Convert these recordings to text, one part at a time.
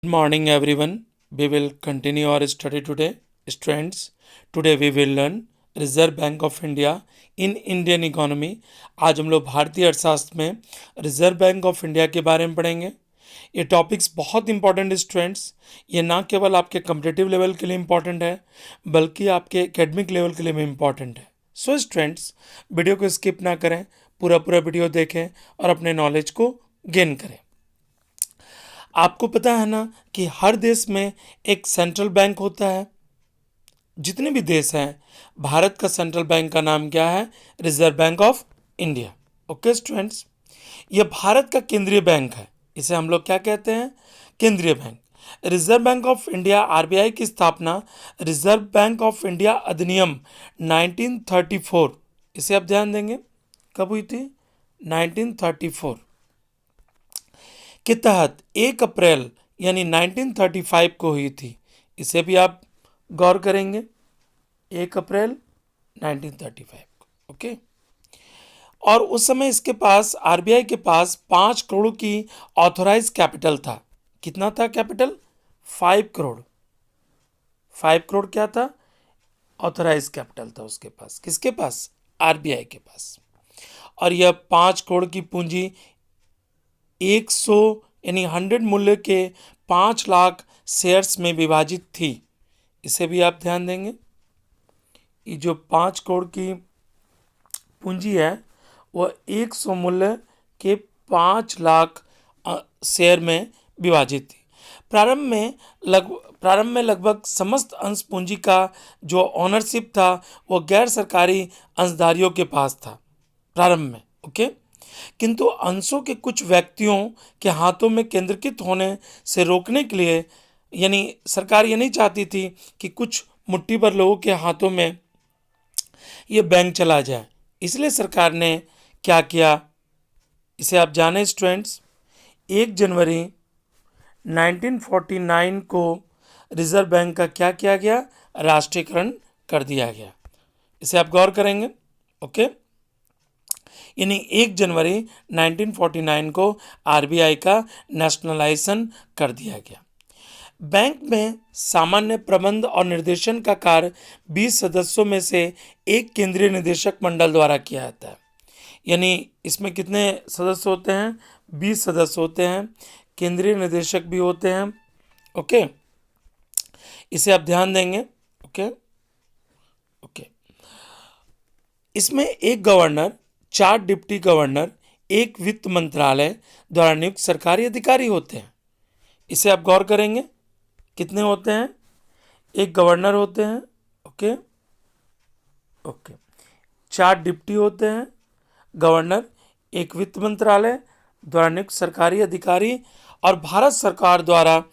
Good morning, everyone. We will continue our study today. Students, today we will learn reserve bank of India in Indian economy. आज हम लोग भारतीय अर्थशास्त्र में reserve bank of India के बारे में पढ़ेंगे। ये टॉपिक्स बहुत इंपॉर्टेंट है स्टूडेंट्स। ये ना केवल आपके कम्पिटिटिव लेवल के लिए इम्पॉर्टेंट है, बल्कि आपके एकेडमिक लेवल के लिए भी इम्पॉर्टेंट है। सो स्टूडेंट्स, वीडियो को स्किप ना करें, पूरा वीडियो देखें और अपने नॉलेज को गेन करें। आपको पता है ना कि हर देश में एक सेंट्रल बैंक होता है। जितने भी देश हैं, भारत का सेंट्रल बैंक का नाम क्या है? Reserve bank of India. Okay students, ये भारत का केंद्रीय बैंक है। इसे हम लोग क्या कहते हैं? केंद्रीय bank. Reserve bank of India RBI की स्थापना रिजर्व बैंक ऑफ इंडिया अधिनियम 1934, इसे आप ध्यान देंगे, कब हुई थी? 1934 के तहत 1 अप्रैल यानी 1935 को हुई थी। इसे भी आप गौर करेंगे, 1 अप्रैल 1935 को। ओके, और उस समय इसके पास, आरबीआई के पास 5 करोड़ की ऑथोराइज कैपिटल था। कितना था कैपिटल? 5 करोड़। 5 करोड़ क्या था? ऑथोराइज कैपिटल था उसके पास। किसके पास? आरबीआई के पास। और यह 5 करोड़ की पूंजी 100 यानी 100 मूल्य के 5 लाख शेयर्स में विभाजित थी। इसे भी आप ध्यान देंगे। ये जो 5 करोड़ की पूंजी है वह 100 मूल्य के 5 लाख शेयर में विभाजित थी। प्रारंभ में लगभग समस्त अंश पूंजी का जो ऑनरशिप था वो गैर सरकारी अंशधारियों के पास था प्रारंभ में। ओके, किंतु अंशों के कुछ व्यक्तियों के हाथों में केंद्रीकृत होने से रोकने के लिए, यानी सरकार ये नहीं चाहती थी कि कुछ मुट्ठी भर लोगों के हाथों में ये बैंक चला जाए, इसलिए सरकार ने क्या किया, इसे आप जाने स्टूडेंट्स। 1 जनवरी 1949 को रिजर्व बैंक का क्या किया गया? राष्ट्रीयकरण कर दिया गया। इसे आप गौर करेंगे। ओके, यानी 1 जनवरी 1949 को आरबीआई का नेशनलाइजेशन कर दिया गया। बैंक में सामान्य प्रबंध और निर्देशन का कार्य 20 सदस्यों में से एक केंद्रीय निदेशक मंडल द्वारा किया जाता है। यानी इसमें कितने सदस्य होते हैं? 20 सदस्य होते हैं। केंद्रीय निदेशक भी होते हैं। ओके, इसे आप ध्यान देंगे। ओके ओके, इसमें एक गवर्नर, 4 डिप्टी गवर्नर, एक वित्त मंत्रालय द्वारा नियुक्त सरकारी अधिकारी होते हैं। इसे आप गौर करेंगे। कितने होते हैं? एक गवर्नर होते हैं। ओके ओके, 4 डिप्टी होते हैं गवर्नर, एक वित्त मंत्रालय द्वारा नियुक्त सरकारी अधिकारी और भारत सरकार द्वारा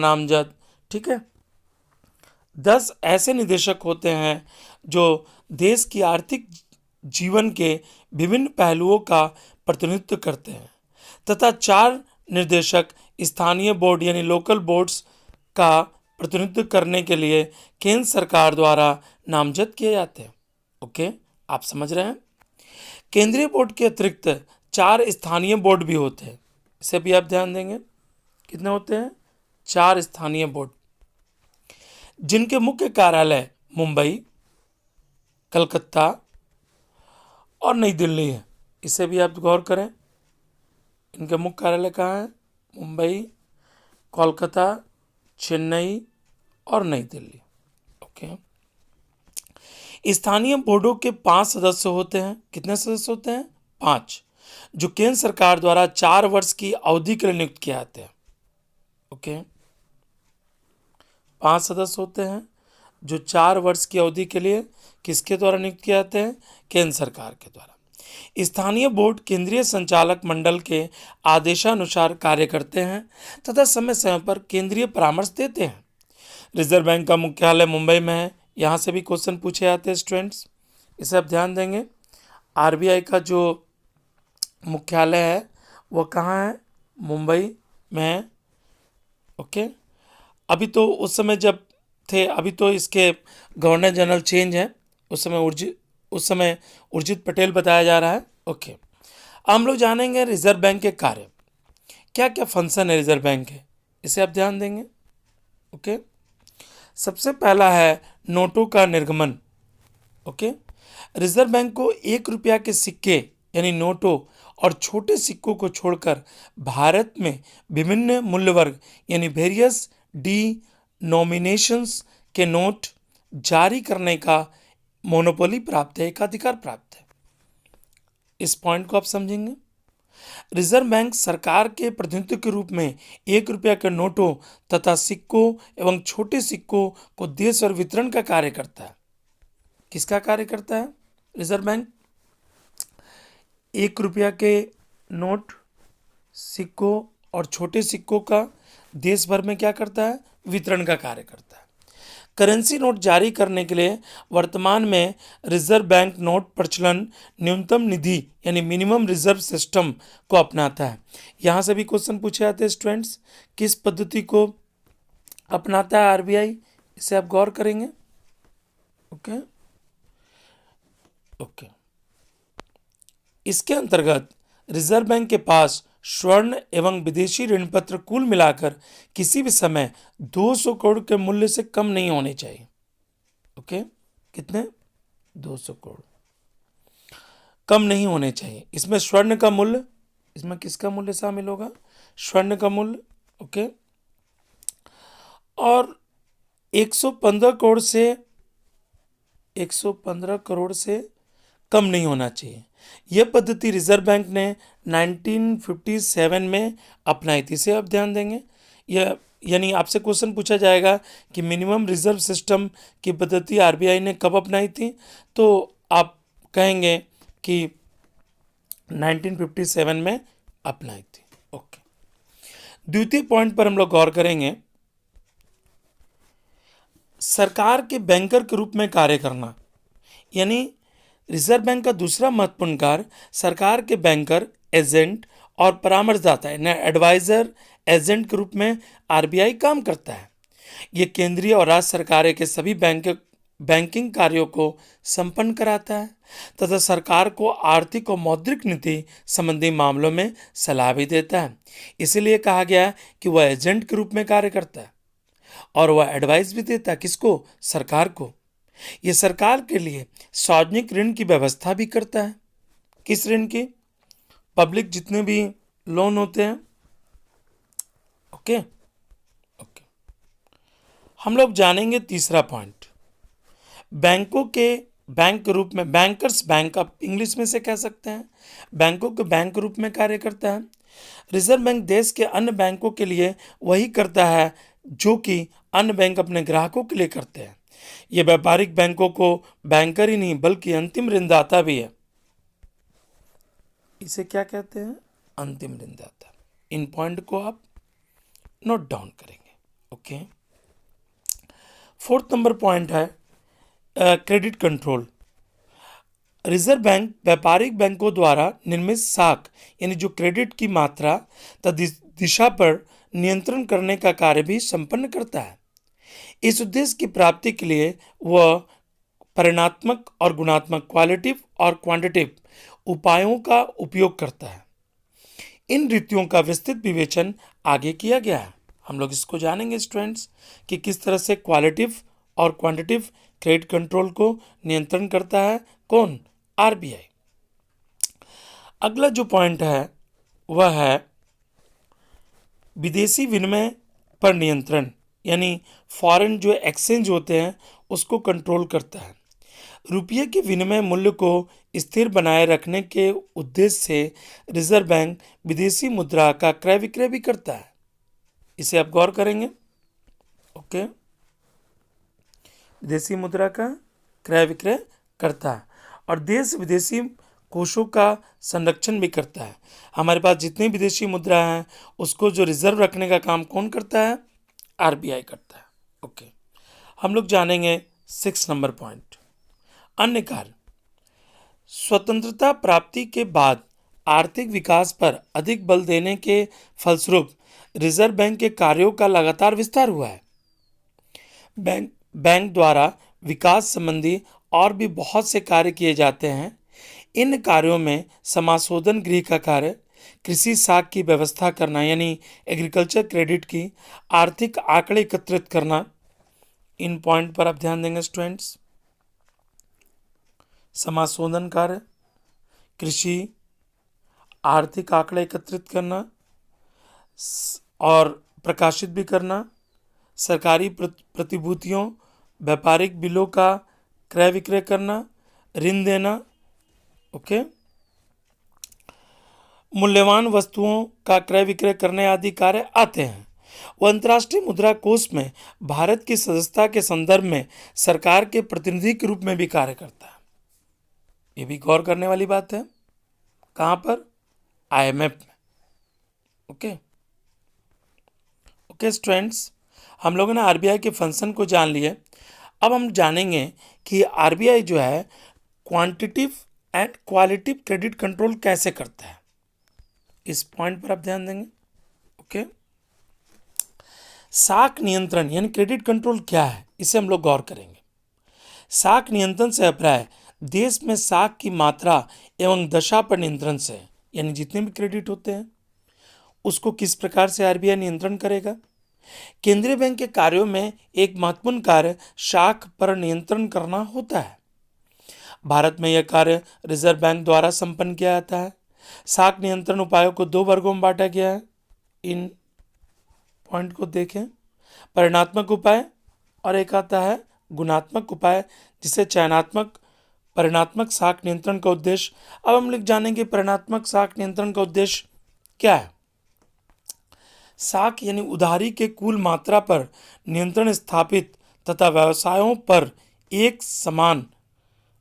नामजद। ठीक है, 10 ऐसे निदेशक होते हैं जो देश की आर्थिक जीवन के विभिन्न पहलुओं का प्रतिनिधित्व करते हैं, तथा 4 निर्देशक स्थानीय बोर्ड यानी लोकल बोर्ड्स का प्रतिनिधित्व करने के लिए केंद्र सरकार द्वारा नामजद किए जाते हैं। ओके, आप समझ रहे हैं। केंद्रीय बोर्ड के अतिरिक्त 4 स्थानीय बोर्ड भी होते हैं। इसे भी आप ध्यान देंगे। कितने होते हैं? 4 स्थानीय बोर्ड, जिनके मुख्य कार्यालय मुंबई, कलकत्ता और नई दिल्ली है। इसे भी आप गौर करें। इनके मुख्य कार्यालय कहाँ है? मुंबई, कोलकाता, चेन्नई और नई दिल्ली। ओके, स्थानीय बोर्डों के 5 सदस्य होते हैं। कितने सदस्य होते हैं? 5, जो केंद्र सरकार द्वारा 4 वर्ष की अवधि के लिए नियुक्त किए जाते हैं। ओके, 5 सदस्य होते हैं जो 4 वर्ष की अवधि के लिए किसके द्वारा नियुक्त किए जाते हैं? केंद्र सरकार के द्वारा। स्थानीय बोर्ड केंद्रीय संचालक मंडल के आदेशानुसार कार्य करते हैं तथा समय समय पर केंद्रीय परामर्श देते हैं। रिजर्व बैंक का मुख्यालय मुंबई में है। यहाँ से भी क्वेश्चन पूछे जाते हैं स्टूडेंट्स, इसे आप ध्यान देंगे। आरबीआई का जो मुख्यालय है वो कहाँ है? मुंबई में है। ओके, अभी तो उस समय जब थे, अभी तो इसके गवर्नर जनरल चेंज है। उस समय उर्जित पटेल बताया जा रहा है। ओके, हम लोग जानेंगे रिजर्व बैंक के कार्य। क्या क्या फंक्शन है रिजर्व बैंक के, इसे आप ध्यान देंगे। ओके, सबसे पहला है नोटों का निर्गमन। ओके, रिजर्व बैंक को 1 रुपया के सिक्के यानी नोटों और छोटे सिक्कों को छोड़कर भारत में विभिन्न मूल्य वर्ग यानी वेरियस डिनोमिनेशंस के नोट जारी करने का मोनोपोली प्राप्त है, एकाधिकार प्राप्त है। इस पॉइंट को आप समझेंगे। रिजर्व बैंक सरकार के प्रतिनिधित्व के रूप में 1 रुपया के नोटों तथा सिक्कों एवं छोटे सिक्कों को देश और वितरण का कार्य करता है। किसका कार्य करता है रिजर्व बैंक? 1 रुपया के नोट, सिक्कों और छोटे सिक्कों का देश भर में क्या करता है? वितरण का कार्य करता है। करेंसी नोट जारी करने के लिए वर्तमान में रिजर्व बैंक नोट प्रचलन न्यूनतम निधि यानी मिनिमम रिजर्व सिस्टम को अपनाता है। यहाँ से भी क्वेश्चन पूछे जाते हैं स्टूडेंट्स, किस पद्धति को अपनाता है आरबीआई, इसे आप गौर करेंगे। ओके ओके, इसके अंतर्गत रिजर्व बैंक के पास स्वर्ण एवं विदेशी ऋण पत्र कुल मिलाकर किसी भी समय 200 करोड़ के मूल्य से कम नहीं होने चाहिए। ओके, कितने? 200 करोड़ कम नहीं होने चाहिए। इसमें स्वर्ण का मूल्य, इसमें किसका मूल्य शामिल होगा? स्वर्ण का मूल्य। ओके, और 115 करोड़ से कम नहीं होना चाहिए। यह पद्धति रिजर्व बैंक ने 1957 में अपनाई थी। इसे आप ध्यान देंगे। यह यानी आपसे क्वेश्चन पूछा जाएगा कि मिनिमम रिजर्व सिस्टम की पद्धति आरबीआई ने कब अपनाई थी, तो आप कहेंगे कि 1957 में अपनाई थी। ओके, द्वितीय पॉइंट पर हम लोग गौर करेंगे, सरकार के बैंकर के रूप में कार्य करना। यानी रिजर्व बैंक का दूसरा महत्वपूर्ण कार्य सरकार के बैंकर, एजेंट और परामर्शदाता यानी एडवाइजर एजेंट के रूप में आरबीआई काम करता है। ये केंद्रीय और राज्य सरकारें के सभी बैंकिंग कार्यों को संपन्न कराता है तथा सरकार को आर्थिक और मौद्रिक नीति संबंधी मामलों में सलाह भी देता है। इसीलिए कहा गया है कि वह एजेंट के रूप में कार्य करता है और वह एडवाइस भी देता है। किसको? सरकार को। यह सरकार के लिए सार्वजनिक ऋण की व्यवस्था भी करता है। किस ऋण की? पब्लिक जितने भी लोन होते हैं। ओके ओके, हम लोग जानेंगे तीसरा पॉइंट, बैंकों के बैंक के रूप में, बैंकर्स बैंक आप इंग्लिश में से कह सकते हैं, बैंकों के बैंक के रूप में कार्य करता है। रिजर्व बैंक देश के अन्य बैंकों के लिए वही करता है जो कि अन्य बैंक अपने ग्राहकों के लिए करते हैं। यह व्यापारिक बैंकों को बैंकर ही नहीं बल्कि अंतिम ऋणदाता भी है। इसे क्या कहते हैं? अंतिम ऋणदाता। इन पॉइंट को आप नोट डाउन करेंगे। ओके, फोर्थ नंबर पॉइंट है क्रेडिट कंट्रोल। रिजर्व बैंक व्यापारिक बैंकों द्वारा निर्मित साख यानी जो क्रेडिट की मात्रा तथा दिशा पर नियंत्रण करने का कार्य भी संपन्न करता है। इस उद्देश्य की प्राप्ति के लिए वह परिमाणात्मक और गुणात्मक, क्वालिटिव और क्वांटिटिव उपायों का उपयोग करता है। इन रीतियों का विस्तृत विवेचन आगे किया गया है। हम लोग इसको जानेंगे स्टूडेंट्स कि किस तरह से क्वालिटिव और क्वांटिटिव क्रेडिट कंट्रोल को नियंत्रण करता है। कौन? आरबीआई। अगला जो पॉइंट है वह है विदेशी विनिमय पर नियंत्रण, यानी फॉरेन जो एक्सचेंज होते हैं उसको कंट्रोल करता है। रुपये के विनिमय मूल्य को स्थिर बनाए रखने के उद्देश्य से रिजर्व बैंक विदेशी मुद्रा का क्रय विक्रय भी करता है। इसे आप गौर करेंगे। ओके, विदेशी मुद्रा का क्रय विक्रय करता है और देश विदेशी कोषों का संरक्षण भी करता है। हमारे पास जितनी विदेशी मुद्रा हैं उसको जो रिजर्व रखने का काम कौन करता है? आरबीआई करता है। ओके, हम लोग जानेंगे 6 नंबर पॉइंट, अन्य कार्य। स्वतंत्रता प्राप्ति के बाद आर्थिक विकास पर अधिक बल देने के फलस्वरूप रिजर्व बैंक के कार्यों का लगातार विस्तार हुआ है। बैंक द्वारा विकास संबंधी और भी बहुत से कार्य किए जाते हैं। इन कार्यों में समाशोधन गृह का कार्य, कृषि साख की व्यवस्था करना यानी एग्रीकल्चर क्रेडिट की आर्थिक आंकड़े एकत्रित करना। इन पॉइंट पर आप ध्यान देंगे स्टूडेंट्स। समाशोधन कार्य, कृषि, आर्थिक आंकड़े एकत्रित करना और प्रकाशित भी करना, सरकारी प्रतिभूतियों, व्यापारिक बिलों का क्रय विक्रय करना, ऋण देना। ओके, मूल्यवान वस्तुओं का क्रय विक्रय करने आदि कार्य आते हैं। वह अंतर्राष्ट्रीय मुद्रा कोष में भारत की सदस्यता के संदर्भ में सरकार के प्रतिनिधि के रूप में भी कार्य करता है। ये भी गौर करने वाली बात है। कहाँ पर? IMF में। ओके ओके स्टूडेंट्स, हम लोगों ने RBI के फंक्शन को जान लिए। अब हम जानेंगे कि RBI जो है quantitative and qualitative credit control कैसे करता है। इस पॉइंट पर आप ध्यान देंगे। ओके, साख नियंत्रण यानी क्रेडिट कंट्रोल क्या है, इसे हम लोग गौर करेंगे। साख नियंत्रण से अभिप्राय देश में साख की मात्रा एवं दशा पर नियंत्रण से, यानी जितने भी क्रेडिट होते हैं उसको किस प्रकार से RBI नियंत्रण करेगा। केंद्रीय बैंक के कार्यों में एक महत्वपूर्ण कार्य साख पर नियंत्रण करना होता है। भारत में यह कार्य रिजर्व बैंक द्वारा संपन्न किया जाता है। साख नियंत्रण उपायों को 2 वर्गों में बांटा गया है। इन पॉइंट को देखें। परिणात्मक उपाय और एक आता है गुणात्मक उपाय, जिसे चयनात्मक परिणात्मक साख नियंत्रण का उद्देश्य। अब हम लोग जानेंगे परिणात्मक साख नियंत्रण का उद्देश्य क्या है। साख यानी उधारी के कुल मात्रा पर नियंत्रण स्थापित तथा व्यवसायों पर एक समान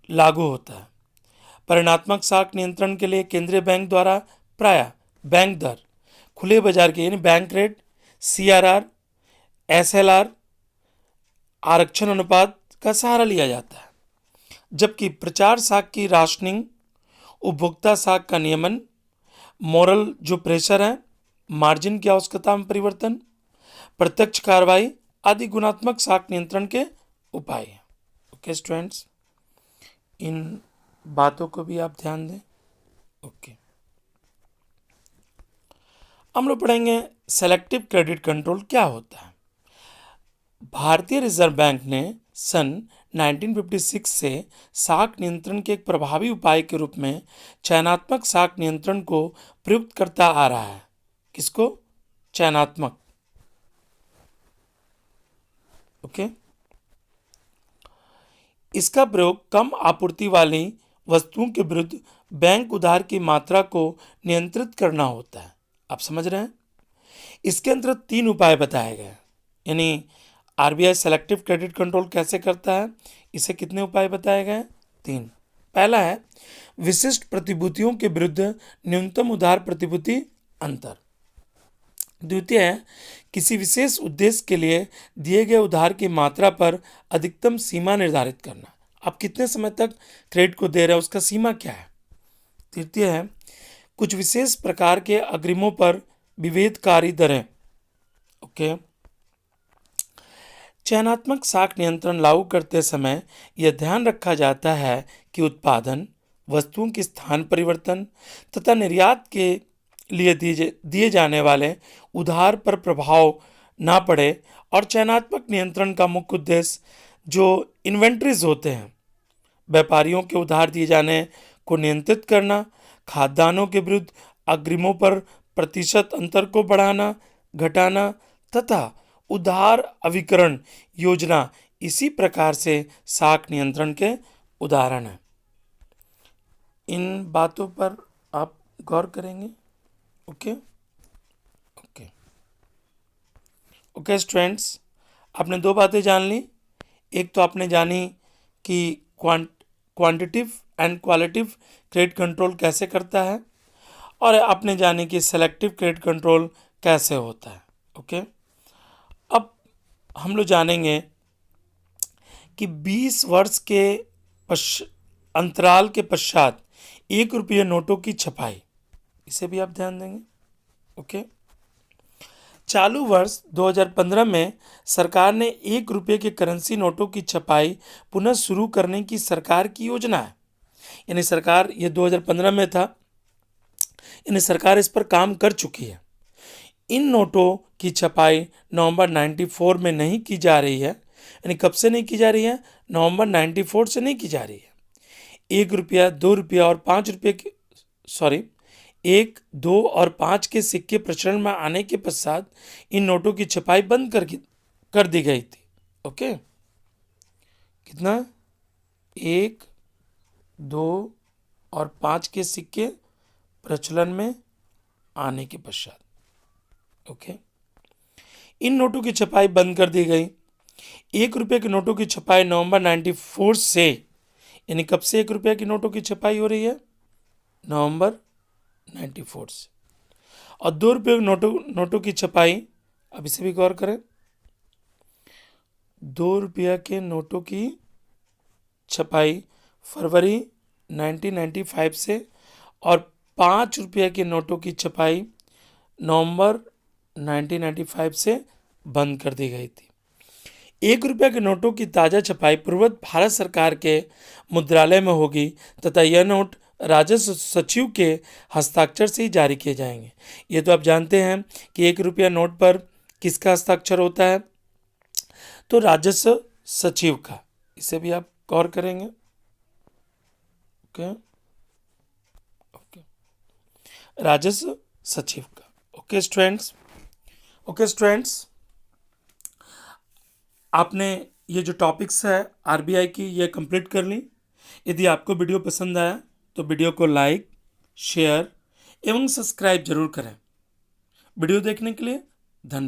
लागू होता है। परिणात्मक साख नियंत्रण के लिए केंद्रीय बैंक द्वारा प्रायः बैंक दर, खुले बाजार के यानी बैंक रेट, CRR, SLR, आरक्षण अनुपात का सहारा लिया जाता है। जबकि प्रचार साख की राशनिंग, उपभोक्ता साख का नियमन, मोरल जो प्रेशर है, मार्जिन की आवश्यकता में परिवर्तन, प्रत्यक्ष कार्रवाई आदि गुणात्मक साख नियंत्रण के उपाय हैं। ओके स्टूडेंट्स, इन बातों को भी आप ध्यान दें। ओके, हम लोग पढ़ेंगे सेलेक्टिव क्रेडिट कंट्रोल क्या होता है। भारतीय रिजर्व बैंक ने सन 1956 से साख नियंत्रण के एक प्रभावी उपाय के रूप में चयनात्मक साख नियंत्रण को प्रयुक्त करता आ रहा है। किसको? चयनात्मक। ओके, इसका प्रयोग कम आपूर्ति वाली वस्तुओं के विरुद्ध बैंक उधार की मात्रा को नियंत्रित करना होता है। आप समझ रहे हैं? इसके अंतर्गत 3 उपाय बताए गए। यानी RBI सेलेक्टिव क्रेडिट कंट्रोल कैसे करता है, इसे कितने उपाय बताए गए? 3। पहला है विशिष्ट प्रतिभूतियों के विरुद्ध न्यूनतम उधार प्रतिभूति अंतर। द्वितीय है किसी विशेष उद्देश्य के लिए दिए गए उधार की मात्रा पर अधिकतम सीमा निर्धारित करना। आप कितने समय तक क्रेडिट को दे रहे हैं, उसका सीमा क्या है। तृतीय है कुछ विशेष प्रकार के अग्रिमों पर विभेदकारी दरें। ओके, चयनात्मक साख नियंत्रण लागू करते समय यह ध्यान रखा जाता है कि उत्पादन, वस्तुओं की स्थान परिवर्तन तथा निर्यात के लिए दिए जाने वाले उधार पर प्रभाव ना पड़े। और चयनात्मक नियंत्रण का मुख्य उद्देश्य जो इन्वेंट्रीज होते हैं, व्यापारियों के उधार दिए जाने को नियंत्रित करना, खाद्यान्नों के विरुद्ध अग्रिमों पर प्रतिशत अंतर को बढ़ाना, घटाना तथा उधार अविकरण योजना, इसी प्रकार से साख नियंत्रण के उदाहरण हैं। इन बातों पर आप गौर करेंगे। ओके ओके ओके स्टूडेंट्स, आपने 2 बातें जान ली। एक तो आपने जानी कि quantitative and qualitative credit control कैसे करता है, और आपने जानी कि सेलेक्टिव क्रेडिट कंट्रोल कैसे होता है। ओके, अब हम लोग जानेंगे कि 20 वर्ष के अंतराल के पश्चात 1 रुपये नोटों की छपाई, इसे भी आप ध्यान देंगे। ओके, चालू वर्ष 2015 में सरकार ने 1 रुपये के करेंसी नोटों की छपाई पुनः शुरू करने की सरकार की योजना है। यानी सरकार, ये 2015 में था, यानी सरकार इस पर काम कर चुकी है। इन नोटों की छपाई नवंबर 94 में नहीं की जा रही है। यानी कब से नहीं की जा रही है? नवंबर 94 से नहीं की जा रही है। 1 रुपया, 2 रुपया और 5 रुपये के, सॉरी, 1, 2 और 5 के सिक्के प्रचलन में आने के पश्चात इन नोटों की छपाई बंद कर दी गई थी। ओके, कितना? 1, 2 और 5 के सिक्के प्रचलन में आने के पश्चात। ओके, इन नोटों की छपाई बंद कर दी गई। 1 रुपये के नोटों की छपाई नवंबर 94 से, यानी कब से 1 रुपये की नोटों की छपाई हो रही है? नवंबर 94 से। और 2 रुपये के नोटों की छपाई, अब इसे भी गौर करें, 2 रुपया के नोटों की छपाई फरवरी 1995 से, और 5 रुपये के नोटों की छपाई नवंबर 1995 से बंद कर दी गई थी। 1 रुपये के नोटों की ताज़ा छपाई पूर्ववत भारत सरकार के मुद्रालय में होगी तथा यह नोट राजस्व सचिव के हस्ताक्षर से ही जारी किए जाएंगे। ये तो आप जानते हैं कि 1 रुपया नोट पर किसका हस्ताक्षर होता है? तो राजस्व सचिव का। इसे भी आप गौर करेंगे। ओके, ओके, राजस्व सचिव का। ओके स्टूडेंट्स, आपने ये जो टॉपिक्स है आरबीआई की, ये कंप्लीट कर ली। यदि आपको वीडियो पसंद आया तो वीडियो को लाइक, शेयर एवं सब्सक्राइब जरूर करें। वीडियो देखने के लिए धन्यवाद।